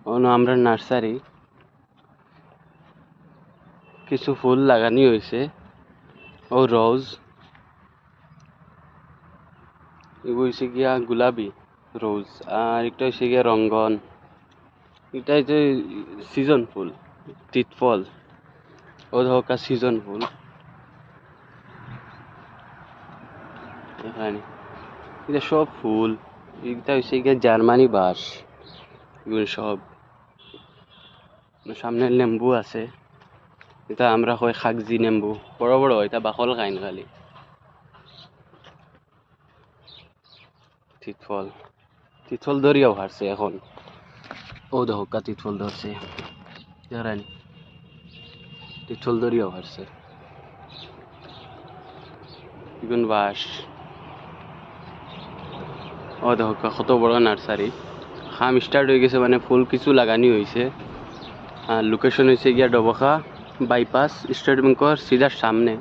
আমরা নার্সারি কিছু ফুল লাগানি হয়েছে ও রোজ এগুলো হচ্ছে গিয়া গোলাপি রোজ আর একটা হচ্ছে গিয়া রঙ্গন এটা হচ্ছে সিজন ফুল তিতফল ও ধরকা সিজন ফুল এখানে এটা সব ফুল এটা হচ্ছে গিয়া জার্মানি বাঁশ এগুলো সব সামনে লেম্বু আছে এটা আমরা কই খাগজি নেম্বু বড় বড় এটা বাকল খাইন খালি তিতফল তিতফল ধরিয়াও হারছে এখন ও ধক্কা তিতফল ধরছে জারানি তিতফল ধরিয়াও হারছে ইগুন বাস ও ধক্কা কত বড় নার্সারি খাম স্টার্ট হয়ে গেছে মানে ফুল কিছু লাগানি হয়েছে আর লোকেশন হয়েছে গিয়া ডবখা বাইপাস স্টেট ব্যাংকর সিধা সামনে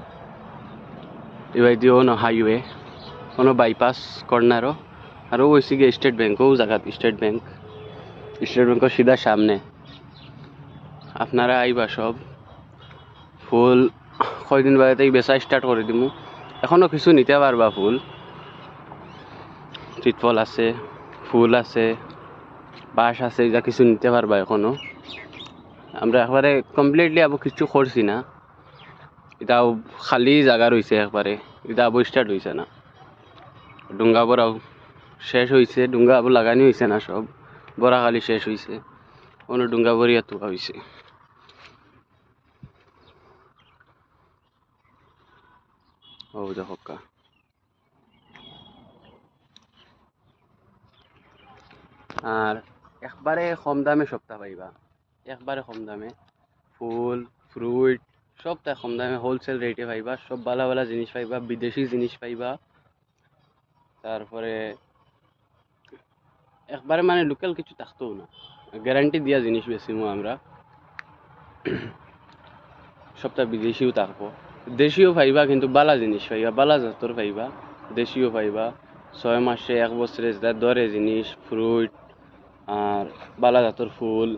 এবার দিয়ে কোনো হাইওয়ে কোনো বাইপাস কর্নারও আর হয়েছে গিয়ে স্টেট ব্যাংক ও জায়গাত স্টেট ব্যাংকর সিধা সামনে আপনারা আইবা সব ফুল কয়দিন বাদেই বেচা স্টার্ট করে দিমু এখনো কিছু নিতে পারবা ফুল তিতফল আছে ফুল আছে বাঁশ আছে যা কিছু নিতে পারবা এখনো আমরা একবারে কমপ্লিটলি আবো কিছু করছি না এটাও খালি জায়গা রয়েছে একবারে এটা আবো স্টার্ট হয়েছে না ডুঙ্গা বড়াও শেষ হয়েছে ডুঙ্গা আবো লাগানি হয়েছে না সব বড়া খালি শেষ হয়েছে অন্য ডুঙ্গা বড়িয়া তোলা হয়েছে ও দেখা আর একবারে কম দামে সপ্তাহ পাইবা একবারে কম দামে ফুল ফ্রুট সবটা কম দামে হোলসেল রেটে পাইবা সব ভালো ভালো জিনিস পাইবা বিদেশি জিনিস পাইবা তারপরে একবারে মানে লোকাল কিছু থাকতেও না গ্যারান্টি দিয়া জিনিস বেশিমো আমরা সবটা বিদেশিও থাকবো দেশিও পাইবা কিন্তু বালা জিনিস পাইবা বালা জাতর পাইবা দেশিও পাইবা 6 মাসে 1 বছরে দরে জিনিস ফ্রুট আর বালা জাতর ফুল